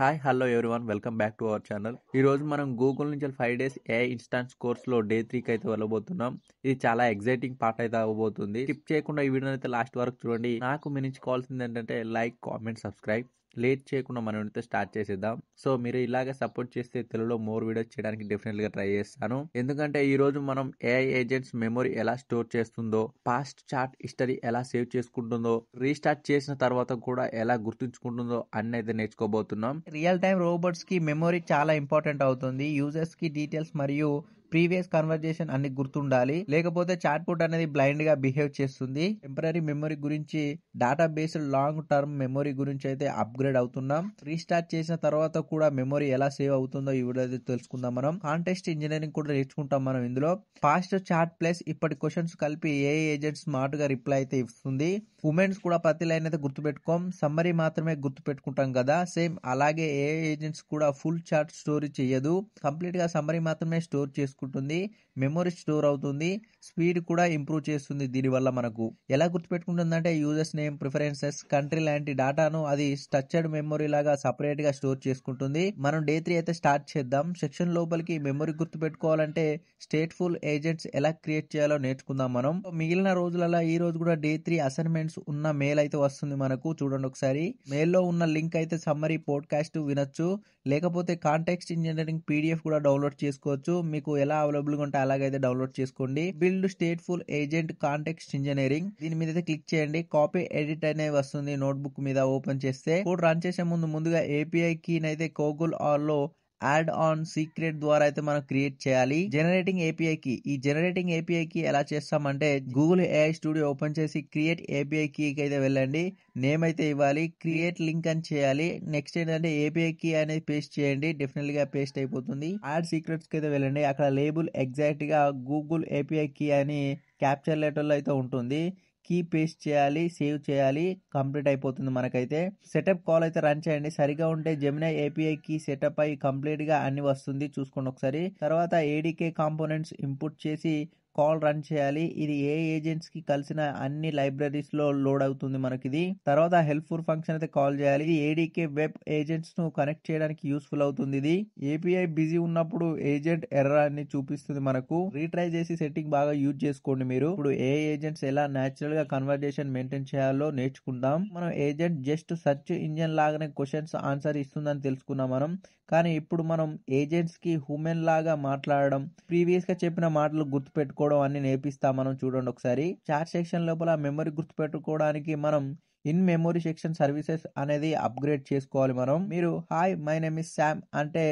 Hi hello everyone welcome back to our channel. ఈ రోజు మనం గూగుల్ నుంచి 5 డేస్ ఏఐ ఇన్స్టాన్స్ కోర్స్లో డే 3కి అయితే వెళ్ళబోతున్నాం. ఇది చాలా ఎగ్జైటింగ్ పార్ట్ అయితే అవ్వబోతుంది. స్కిప్ చేయకుండా ఈ వీడియోని అయితే లాస్ట్ వరకు చూడండి. నాకు మీ నుంచి కావాల్సింది ఏంటంటే లైక్, కామెంట్, సబ్స్క్రైబ్. లేట్ చేయకుండా మనం అయితే స్టార్ట్ చేసేద్దాం. సో మీరు ఇలాగే సపోర్ట్ చేస్తే తెలుగులో మోర్ వీడియోస్ చేయడానికి డెఫినెట్గా ట్రై చేస్తాను. ఎందుకంటే ఈ రోజు మనం ఏఐ ఏజెంట్స్ మెమరీ ఎలా స్టోర్ చేస్తుందో, పాస్ట్ చాట్ హిస్టరీ ఎలా సేవ్ చేసుకుంటుందో, రీస్టార్ట్ చేసిన తర్వాత కూడా ఎలా గుర్తుంచుకుంటుందో అన్ని అయితే నేర్చుకోబోతున్నాం. రియల్ టైమ్ రోబోట్స్ కి మెమరీ చాలా ఇంపార్టెంట్ అవుతుంది. యూజర్స్ కి డీటెయిల్స్ మరియు ప్రీవియస్ కన్వర్జేషన్ అన్ని గుర్తుండాలి, లేకపోతే చాట్బోట్ అనేది బ్లైండ్ గా బిహేవ్ చేస్తుంది. టెంపరీ మెమరీ గురించి, data based long term memory గురించి అయితే అప్గ్రేడ్ అవుతున్నాం. రీస్టార్ట్ చేసిన తర్వాత కూడా మెమరీ ఎలా సేవ్ అవుతుందో ఈ వీడియో అయితే తెలుసుకుందాం. మనం కాంటెక్స్ట్ ఇంజనీరింగ్ కూడా నేర్చుకుంటాం మనం ఇందులో. పాస్ట్ చాట్ ప్లస్ ఇప్పటి క్వశ్చన్స్ కలిపి ఏఐ ఏజెంట్ స్మార్ట్ గా రిప్లై అయితే ఇస్తుంది. ఉమెన్స్ కూడా ప్రతి లైన్ అయితే గుర్తుపెట్టుకోం, సమ్మరీ మాత్రమే గుర్తుపెట్టుకుంటాం కదా. సేమ్ అలాగే ఏఐ ఏజెంట్స్ కూడా ఫుల్ చాట్ స్టోరీ చేయదు, కంప్లీట్ గా సమ్మరీ మాత్రమే స్టోర్ చేసుకుంటుంది. మెమరీ స్టోర్ అవుతుంది, స్పీడ్ కూడా ఇంప్రూవ్ చేస్తుంది. దీనివల్ల మనకు ఎలా గుర్తుపెట్టుకుంటుందంటే యూజర్స్ నేమ్, ప్రిఫరెన్సెస్, కంట్రీ లాంటి డేటాను అది స్ట్రక్చర్డ్ మెమరీ లాగా సపరేట్ గా స్టోర్ చేసుకుంటుంది. మనం డే 3 అయితే స్టార్ట్ చేద్దాం. సెక్షన్ లోపలికి మెమరీ గుర్తుపెట్టుకోవాలంటే స్టేట్ఫుల్ ఏజెంట్స్ ఎలా క్రియేట్ చేయాలో నేర్చుకుందాం మనం. మిగిలిన రోజులలో ఈ రోజు కూడా డే 3 అసైన్మెంట్స్ ఉన్న మెయిల్ అయితే వస్తుంది మనకు. చూడండి ఒకసారి. మెయిల్ లో ఉన్న లింక్ అయితే సమ్మరీ పోడ్కాస్ట్ వినొచ్చు, లేకపోతే కాంటెక్స్ట్ ఇంజనీరింగ్ పీడిఎఫ్ కూడా డౌన్లోడ్ చేసుకోవచ్చు. మీకు ఎలా అవైలబుల్ గా ఉంటే అలాగైతే డౌన్లోడ్ చేసుకోండి. Build stateful agent context engineering, దీని మీద అయితే క్లిక్ చేయండి. కాపీ ఎడిట్ అనేది వస్తుంది నోట్బుక్ మీద. ఓపెన్ చేస్తే కోడ్ రన్ చేసే ముందుగా ఏపీఐ కీని అయితే గూగుల్ లో యాడ్ ఆన్ సీక్రెట్ ద్వారా అయితే మనం క్రియేట్ చేయాలి. జనరేటింగ్ ఏపీఐ కి, ఈ జనరేటింగ్ ఏపీఐ కి ఎలా చేస్తామంటే గూగుల్ ఏఐ స్టూడియో ఓపెన్ చేసి క్రియేట్ ఏపీఐ కీ కి అయితే వెళ్ళండి. నేమ్ అయితే ఇవ్వాలి, క్రియేట్ లింక్ అని చేయాలి. నెక్స్ట్ ఏంటంటే ఏపీఐ కీ అనేది పేస్ట్ చేయండి. డెఫినెట్ గా పేస్ట్ అయిపోతుంది. యాడ్ సీక్రెట్స్ కి అయితే వెళ్ళండి. అక్కడ లేబుల్ ఎగ్జాక్ట్ గా గూగుల్ ఏపీఐ కీ అని క్యాప్చర్ లెటర్ లో అయితే ఉంటుంది. కీ పేస్ట్ చేయాలి, సేవ్ చేయాలి, కంప్లీట్ అయిపోతుంది మనకైతే. సెటప్ కాల్ అయితే రన్ చేయండి. సరిగా ఉంటే జెమినై ఏపీఐ కి సెటప్ అయి కంప్లీట్ గా అన్ని వస్తుంది, చూసుకోండి ఒకసారి. తర్వాత ఏడీకే కాంపోనెంట్స్ ఇంపుట్ చేసి కాల్ రన్ చేయాలి. ఇది ఏ ఏజెంట్స్ కి కలిసిన అన్ని లైబ్రరీస్ లో లోడ్ అవుతుంది మనకి. తర్వాత హెల్ప్ఫుల్ ఫంక్షన్ అయితే కాల్ చేయాలి. ఇది ఏడీకే వెబ్ ఏజెంట్స్ ను కనెక్ట్ చేయడానికి యూస్ఫుల్ అవుతుంది. ఇది ఏపీఐ బిజీ ఉన్నప్పుడు ఏజెంట్ ఎర్రర్ అని చూపిస్తుంది మనకు. రీట్రై చేసి సెట్టింగ్ బాగా యూజ్ చేసుకోండి మీరు. ఇప్పుడు ఏ ఏజెంట్స్ ఎలా నేచురల్ గా కన్వర్జేషన్ మెయింటైన్ చేయాలో నేర్చుకుందాం. మనం ఏజెంట్ జస్ట్ సెర్చ్ ఇంజిన్ లాగానే క్వశ్చన్స్ ఆన్సర్ ఇస్తుందని తెలుసుకున్నాం మనం. కానీ ఇప్పుడు మనం ఏజెంట్స్ కి హ్యూమన్ లాగా మాట్లాడడం, ప్రీవియస్ గా చెప్పిన మాటలు గుర్తుపెట్టుకోవడం అన్ని నేర్పిస్తాం మనం. చూడండి ఒకసారి. చాట్ సెక్షన్ లోపల మెమరీ గుర్తుపెట్టుకోవడానికి మనం ఇన్ మెమరీ సెక్షన్ సర్వీసెస్ అనేది అప్గ్రేడ్ చేసుకోవాలి మనం. మీరు hi my name is Sam అంటే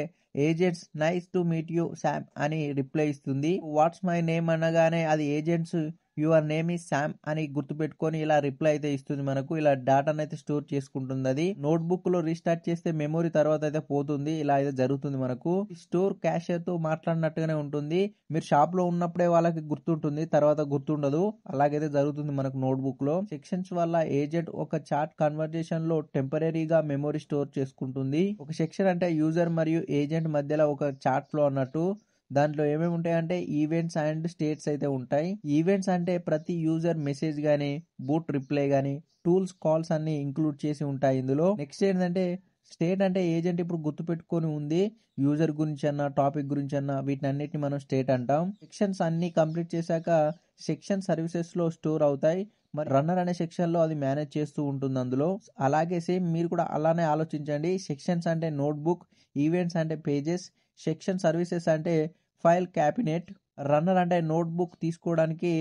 agents nice to meet you Sam అని రిప్లై ఇస్తుంది. వాట్స్ మై నేమ్ అనగానే అది agents your name is Sam అని గుర్తుపెట్టుకొని ఇలా రిప్లై అయితే ఇస్తుంది మనకు. ఇలా డేటాను అయితే స్టోర్ చేసుకుంటుంది. అది నోట్బుక్ లో రీస్టార్ట్ చేస్తే మెమరీ తర్వాత అయితే పోతుంది. ఇలా అయితే జరుగుతుంది మనకు. స్టోర్ క్యాషియర్ తో మాట్లాడినట్టుగానే ఉంటుంది. మీరు షాప్ లో ఉన్నప్పుడే వాళ్ళకి గుర్తుంటుంది, తర్వాత గుర్తుండదు. అలాగైతే జరుగుతుంది మనకు నోట్బుక్ లో. సెక్షన్స్ వల్ల ఏజెంట్ ఒక చాట్ కన్వర్జేషన్ లో టెంపరీగా మెమరీ స్టోర్ చేసుకుంటుంది. ఒక సెక్షన్ అంటే యూజర్ మరియు ఏజెంట్ మధ్యలో ఒక చాట్ ఫ్లో అన్నట్టు. దాంట్లో ఏమేమి ఉంటాయంటే ఈవెంట్స్ అండ్ స్టేట్స్ అయితే ఉంటాయి. ఈవెంట్స్ అంటే ప్రతి యూజర్ మెసేజ్ గానీ, బూట్ రిప్లై గానీ, టూల్స్ కాల్స్ అన్ని ఇంక్లూడ్ చేసి ఉంటాయి ఇందులో. నెక్స్ట్ ఏంటంటే స్టేట్ అంటే ఏజెంట్ ఇప్పుడు గుర్తుపెట్టుకొని ఉంది, యూజర్ గురించి అన్నా, టాపిక్ గురించి అన్నా, వీటిని అన్నిటిని మనం స్టేట్ అంటాం. సెక్షన్స్ అన్ని కంప్లీట్ చేశాక సెక్షన్ సర్వీసెస్ లో స్టోర్ అవుతాయి. మరి రన్నర్ అనే సెక్షన్ లో అది మేనేజ్ చేస్తూ ఉంటుంది అందులో. అలాగే సేమ్ మీరు కూడా అలానే ఆలోచించండి. సెక్షన్స్ అంటే నోట్బుక్, ఈవెంట్స్ అంటే పేజెస్, సెక్షన్ సర్వీసెస్ అంటే ఫైల్ క్యాబినెట్, రన్నర్ అంటే నోట్బుక్ తీసుకోవడానికి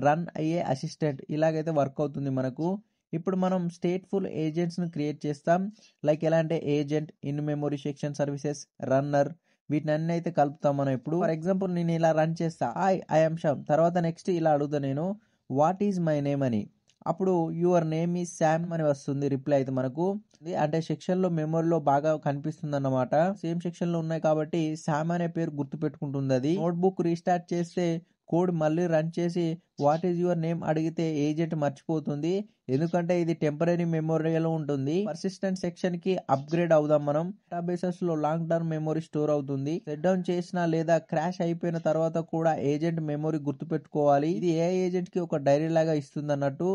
రన్ అయ్యే అసిస్టెంట్. ఇలాగైతే వర్క్ అవుతుంది మనకు. ఇప్పుడు మనం స్టేట్ఫుల్ ఏజెంట్స్ ను క్రియేట్ చేస్తాం. లైక్ ఎలా అంటే agent, in memory, section services, runner, వీటిని అన్ని అయితే కలుపుతాం మనం. ఇప్పుడు ఫర్ ఎగ్జాంపుల్ నేను ఇలా రన్ చేస్తా, హాయ్ ఐఎమ్ శ్యామ్. తర్వాత నెక్స్ట్ ఇలా అడుగుతా నేను, వాట్ ఈజ్ మై నేమ్ అని. అప్పుడు యువర్ నేమ్ ఈజ్ శామ్ అని వస్తుంది రిప్లై అయితే మనకు. అంటే సెక్షన్ లో మెమరీలో బాగా కనిపిస్తుంది అన్నమాట. సేమ్ సెక్షన్ లో ఉన్నాయి కాబట్టి శామ్ అనే పేరు గుర్తు పెట్టుకుంటుంది అది. నోట్బుక్ రీస్టార్ట్ చేస్తే కోడ్ మళ్ళీ రన్ చేసి వాట్ ఈజ్ యువర్ నేమ్ అడిగితే ఏజెంట్ మర్చిపోతుంది, ఎందుకంటే ఇది టెంపరీ మెమొరీలో ఉంటుంది. పర్సిస్టెంట్ సెక్షన్ కి అప్గ్రేడ్ అవుదాం మనం. డేటాబేసెస్ లో లాంగ్ టర్మ్ మెమరీ స్టోర్ అవుతుంది. షట్ డౌన్ చేసిన లేదా క్రాష్ అయిపోయిన తర్వాత కూడా ఏజెంట్ మెమరీ గుర్తు పెట్టుకోవాలి. ఇది ఏ ఏజెంట్ కి ఒక డైరీ లాగా ఇస్తుంది అన్నట్టు.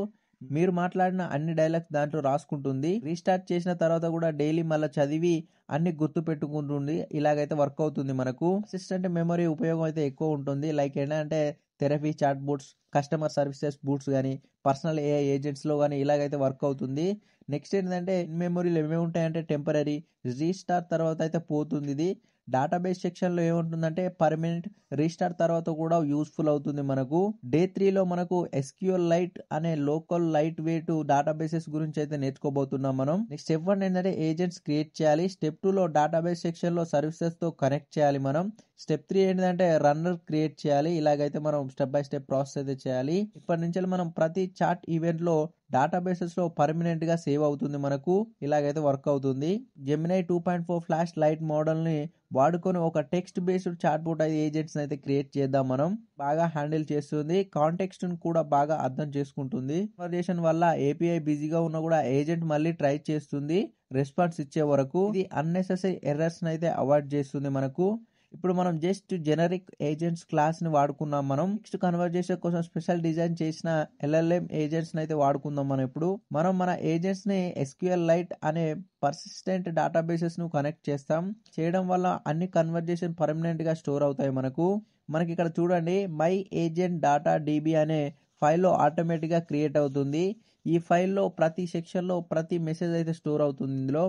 మీరు మాట్లాడిన అన్ని డైలాగ్స్ దాంట్లో రాసుకుంటుంది. రీస్టార్ట్ చేసిన తర్వాత కూడా డైలీ మళ్ళీ చదివి అన్ని గుర్తు పెట్టుకుంటుంది. ఇలాగైతే వర్క్ అవుతుంది మనకు. అసిస్టెంట్ మెమరీ ఉపయోగం అయితే ఎక్కువ ఉంటుంది. లైక్ ఏంటంటే therapy chat bots, customer services bots కానీ, పర్సనల్ ఏఐ ఏజెంట్స్లో కానీ ఇలాగైతే వర్క్ అవుతుంది. నెక్స్ట్ ఏంటంటే ఇన్ మెమరీలో ఏమేమి ఉంటాయంటే టెంపరరీ, రీస్టార్ట్ తర్వాత అయితే పోతుంది ఇది. డేటాబేస్ సెక్షన్లో ఏముంటుందంటే పర్మనెంట్, రీస్టార్ట్ తర్వాత కూడా యూస్ఫుల్ అవుతుంది మనకు. డే 3లో మనకు ఎస్క్యూఎల్ లైట్ అనే లోకల్ లైట్ వెయిట్ డేటాబేసెస్ గురించి అయితే నేర్చుకోబోతున్నాం మనం. నెక్స్ట్ స్టెప్ 1 ఏంటంటే ఏజెంట్స్ క్రియేట్ చేయాలి. స్టెప్ 2లో డేటాబేస్ సెక్షన్లో సర్వీసెస్ తో కనెక్ట్ చేయాలి మనం. స్టెప్ 3 ఏంటంటే రన్నర్ క్రియేట్ చేయాలి. ఇలాగైతే మనం స్టెప్ బై స్టెప్ ప్రాసెస్ అయితే చేయాలి. ఇప్పటి నుంచి మనం ప్రతి చాట్ ఈవెంట్ లో డేటాబేసెస్ లో పర్మనెంట్ గా సేవ్ అవుతుంది మనకు. ఇలాగైతే వర్క్ అవుతుంది. జెమినై 2.4 ఫ్లాష్ లైట్ మోడల్ ని వాడుకొని ఒక text based chat bot agents అయితే క్రియేట్ చేద్దాం మనం. బాగా హ్యాండిల్ చేస్తుంది. కాంటెక్స్ట్ కూడా బాగా అర్థం చేసుకుంటుంది. కన్వర్జేషన్ వల్ల ఏపీఐ బిజీగా ఉన్నా కూడా ఏజెంట్ మళ్ళీ ట్రై చేస్తుంది రెస్పాన్స్ ఇచ్చే వరకు. ఇది అన్నెసెసరీ ఎర్రర్స్ అయితే అవాయిడ్ చేస్తుంది మనకు. ఇప్పుడు మనం జస్ట్ జెనరిక్ ఏజెంట్స్ క్లాస్ ని వాడుకున్నాం మనం. నెక్స్ట్ కన్వర్జేషన్ కోసం స్పెషల్ డిజైన్ చేసిన ఎల్ఎల్ఎం ఏజెంట్స్ అయితే వాడుకుందాం మనం. ఇప్పుడు మనం మన ఏజెంట్స్ ని ఎస్క్యూఎల్ లైట్ అనే పర్సిస్టెంట్ డేటాబేసెస్ ను కనెక్ట్ చేస్తాం. చేయడం వల్ల అన్ని కన్వర్జేషన్ పర్మనెంట్ గా స్టోర్ అవుతాయి మనకు. మనకి ఇక్కడ చూడండి మై ఏజెంట్ డాటా డిబి అనే ఫైల్లో ఆటోమేటిక్ గా క్రియేట్ అవుతుంది. ఈ ఫైల్లో ప్రతి సెక్షన్ లో ప్రతి మెసేజ్ అయితే స్టోర్ అవుతుంది. ఇందులో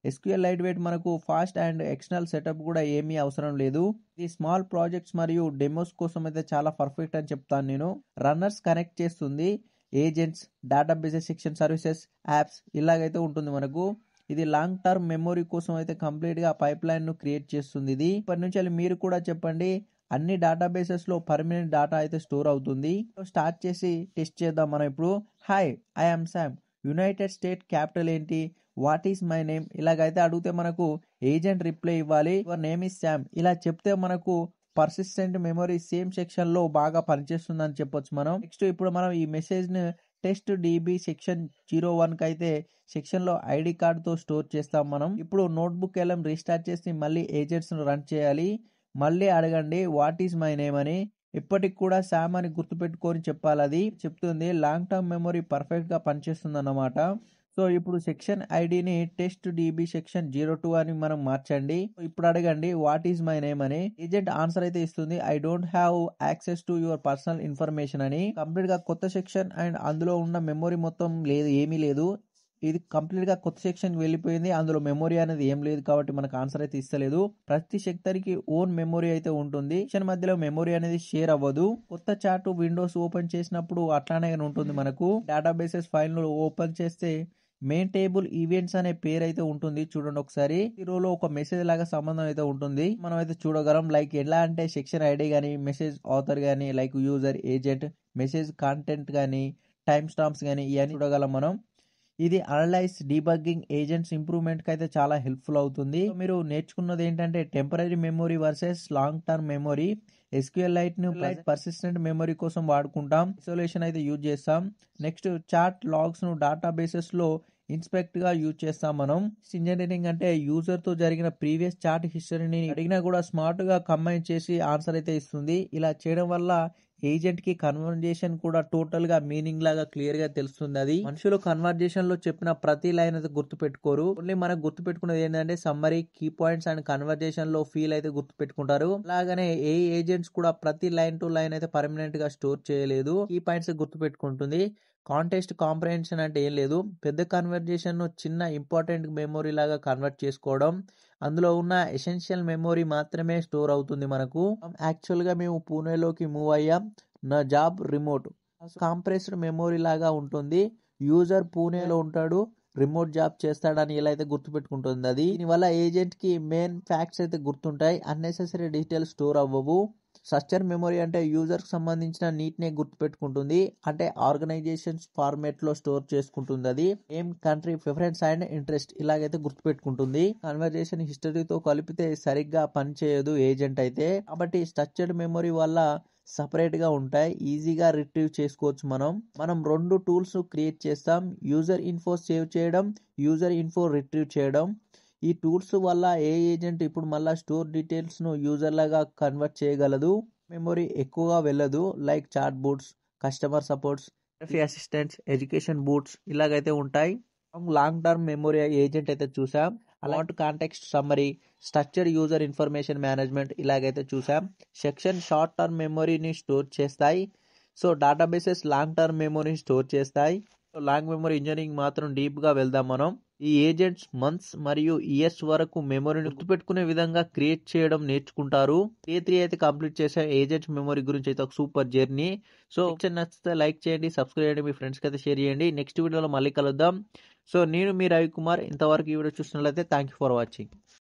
ఎస్క్యూఎల్ లైట్ వెయిట్ మనకు ఫాస్ట్ అండ్ ఎక్స్టర్నల్ సెటప్ కూడా ఏమీ అవసరం లేదు. ఇది స్మాల్ ప్రాజెక్ట్స్ మరియు డెమోస్ కోసం అయితే చాలా పర్ఫెక్ట్ అని చెప్తాను నేను. రన్నర్స్ కనెక్ట్ చేస్తుంది. Agents, databases section, services, apps ఇలాగైతే ఉంటుంది మనకు. ఇది లాంగ్ టర్మ్ మెమొరీ కోసం అయితే కంప్లీట్ గా పైప్ లైన్ ను క్రియేట్ చేస్తుంది. ఇది ఇప్పటి నుంచి మీరు కూడా చెప్పండి అన్ని డేటాబేసెస్ లో పర్మనెంట్ డేటా అయితే స్టోర్ అవుతుంది. స్టార్ట్ చేసి టెస్ట్ చేద్దాం మనం ఇప్పుడు. Hi, I am Sam. United State capital ఏంటి? What is my name? ఇలాగైతే అడిగితే మనకు ఏజెంట్ రిప్లై ఇవ్వాలి. Your name is Sam. ఇలా చెప్తే మనకు పర్సిస్టెంట్ మెమరీ సేమ్ సెక్షన్ లో బాగా పనిచేస్తుందని చెప్పొచ్చు మనం. నెక్స్ట్ ఇప్పుడు మనం ఈ మెసేజ్ ని టెస్ట్ డిబి సెక్షన్ 01 కి అయితే సెక్షన్ లో ఐడి కార్డ్ తో స్టోర్ చేస్తాం మనం. ఇప్పుడు నోట్బుక్ ఎల్ఎం రీస్టార్ట్ చేసి మళ్ళీ ఏజెంట్స్ ను రన్ చేయాలి. మళ్ళీ అడగండి వాట్ ఈస్ మై నేమ్ అని. ఇప్పటికి కూడా శామ్ అని గుర్తుపెట్టుకొని చెప్పాలి. అది చెప్తుంది లాంగ్ టర్మ్ మెమరీ పర్ఫెక్ట్ గా పనిచేస్తుంది అన్నమాట. సో ఇప్పుడు సెక్షన్ ఐడిని టెస్ట్ డిబి సెక్షన్ 02 అని మనం మార్చండి. ఇప్పుడు అడగండి వాట్ ఈస్ మై నేమ్ అని. ఏజెంట్ ఆన్సర్ అయితే ఇస్తుంది I don't have access to your personal information అని. కంప్లీట్ గా కొత్త సెక్షన్ అండ్ అందులో ఉన్న మెమరీ మొత్తం లేదు, ఏమీ లేదు. ఇది కంప్లీట్ గా కొత్త సెక్షన్ వెళ్ళిపోయింది. అందులో మెమొరీ అనేది ఏం లేదు కాబట్టి మనకు ఆన్సర్ అయితే ఇస్తలేదు. ప్రతి సెక్టర్కి ఓన్ మెమొరీ అయితే ఉంటుంది. సెక్షన్ మధ్యలో మెమొరీ అనేది షేర్ అవ్వదు. కొత్త చార్ట్ విండోస్ ఓపెన్ చేసినప్పుడు అట్లానే ఉంటుంది మనకు. డేటాబేసెస్ ఫైల్ ఓపెన్ చేస్తే మెయిన్ టేబుల్ ఈవెంట్స్ అనే పేరు అయితే ఉంటుంది. చూడండి ఒకసారి. ఈ రోలో ఒక మెసేజ్ లాగా సంబంధం అయితే ఉంటుంది. మనం అయితే చూడగలం. లైక్ ఎలా అంటే సెక్షన్ ఐడి గానీ, మెసేజ్ ఆథర్ గానీ, like user, agent, message content గానీ, టైమ్ స్టాంప్స్ గానీ ఇవన్నీ చూడగలం మనం. ఇది అనలైజ్, డీబగ్గింగ్, ఏజెంట్స్ ఇంప్రూవ్మెంట్ కి అయితే చాలా హెల్ప్ఫుల్ అవుతుంది. మీరు నేర్చుకున్నది ఏంటంటే temporary memory versus long term memory. SQL light ను పర్సిస్టెంట్ మెమొరీ కోసం వాడుకుంటాం. ఐసోలేషన్ అయితే యూజ్ చేస్తాం. నెక్స్ట్ చాట్ లాగ్స్ ను డేటాబేసెస్ లో ఇన్స్పెక్ట్ గా యూజ్ చేస్తాం మనం. ఇంజనీరింగ్ అంటే యూజర్ తో జరిగిన ప్రీవియస్ చాట్ హిస్టరీని అడిగినా కూడా స్మార్ట్ గా కంబైన్ చేసి ఆన్సర్ అయితే ఇస్తుంది. ఇలా చేయడం వల్ల ఏజెంట్ కి కన్వర్జేషన్ కూడా టోటల్ గా మీనింగ్ లాగా క్లియర్ గా తెలుస్తుంది. అది మనుషులు కన్వర్జేషన్ లో చెప్పిన ప్రతి లైన్ అయితే గుర్తు పెట్టుకోరు. ఓన్లీ మనకు గుర్తు పెట్టుకునేది ఏంటంటే summary, key points and conversation లో ఫీల్ అయితే గుర్తు పెట్టుకుంటారు. అలాగనే ఏ ఏజెంట్స్ కూడా ప్రతి లైన్ టు లైన్ అయితే పర్మనెంట్ గా స్టోర్ చేయలేదు. కీ పాయింట్స్ గుర్తు పెట్టుకుంటుంది. కాంటెక్స్ట్ కాంప్రహెన్షన్ అంటే ఏం లేదు. పెద్ద కన్వర్జేషన్ ను చిన్న ఇంపార్టెంట్ మెమొరీ లాగా కన్వర్ట్ చేసుకోవడం. అందులో ఉన్న ఎసెన్షియల్ మెమొరీ మాత్రమే స్టోర్ అవుతుంది మనకు. యాక్చువల్ గా మేము పూణేలోకి మూవ్ అయ్యాం. నా జాబ్ రిమోట్. కాంప్రెస్డ్ మెమొరీ లాగా ఉంటుంది. యూజర్ పూణేలో ఉంటాడు, రిమోట్ జాబ్ చేస్తాడని ఇలా అయితే గుర్తుపెట్టుకుంటుంది. అది దీనివల్ల ఏజెంట్ కి మెయిన్ ఫ్యాక్ట్స్ అయితే గుర్తుంటాయి. అన్నెసెసరీ డీటెయిల్స్ స్టోర్ అవ్వవు. స్ట్రక్చర్ మెమొరీ అంటే యూజర్ కి సంబంధించిన నీట్ నే గుర్తుపెట్టుకుంటుంది. అంటే ఆర్గనైజేషన్స్ ఫార్మేట్ లో స్టోర్ చేసుకుంటుంది. అది ఏం, కంట్రీ, ప్రిఫరెన్స్ అండ్ ఇంట్రెస్ట్ ఇలాగైతే గుర్తుపెట్టుకుంటుంది. కన్వర్జేషన్ హిస్టరీతో కలిపితే సరిగ్గా పనిచేయదు ఏజెంట్ అయితే. కాబట్టి స్ట్రక్చర్డ్ మెమొరీ వల్ల సపరేట్ గా ఉంటాయి. ఈజీగా రిట్రీవ్ చేసుకోవచ్చు మనం రెండు టూల్స్ క్రియేట్ చేస్తాం. యూజర్ ఇన్ఫో సేవ్ చేయడం, యూజర్ ఇన్ఫో రిట్రీవ్ చేయడం. ఈ టూల్స్ వల్ల ఏ ఏజెంట్ ఇప్పుడు మళ్ళా స్టోర్ డీటెయిల్స్ ను యూజర్ లాగా కన్వర్ట్ చేయగలదు. మెమొరీ ఎక్కువగా వెళ్ళదు. Like chat bots, customer supports, assistants, education bots ఇలాగైతే ఉంటాయి. లాంగ్ టర్మ్ మెమొరీ ఏజెంట్ అయితే చూసాం. అలాంటి context summary, structure user information management ఇలాగైతే చూసాం. సెక్షన్ షార్ట్ టర్మ్ మెమొరీని స్టోర్ చేస్తాయి. సో డేటాబేసెస్ లాంగ్ టర్మ్ మెమొరీని స్టోర్ చేస్తాయి. లాంగ్ మెమొరీ ఇంజనీరింగ్ మాత్రం డీప్ గా వెళ్దాం మనం. ఈ ఏజెంట్స్ మంత్స్ మరియు ఇయర్స్ వరకు మెమొరీని గుర్తుపెట్టుకునే విధంగా క్రియేట్ చేయడం నేర్చుకుంటారు. A3 అయితే కంప్లీట్ చేసే ఏజెంట్స్ మెమొరీ గురించి అయితే ఒక సూపర్ జర్నీ. సో నచ్చితే లైక్ చేయండి, సబ్స్క్రైబ్ చేయండి, మీ ఫ్రెండ్స్కి అయితే షేర్ చేయండి. నెక్స్ట్ వీడియోలో మళ్ళీ కలుద్దాం. సో నేను మీ రవికుమార్. ఇంతవరకు ఈ వీడియో చూసినట్లయితే థ్యాంక్ యూ ఫర్ వాచింగ్.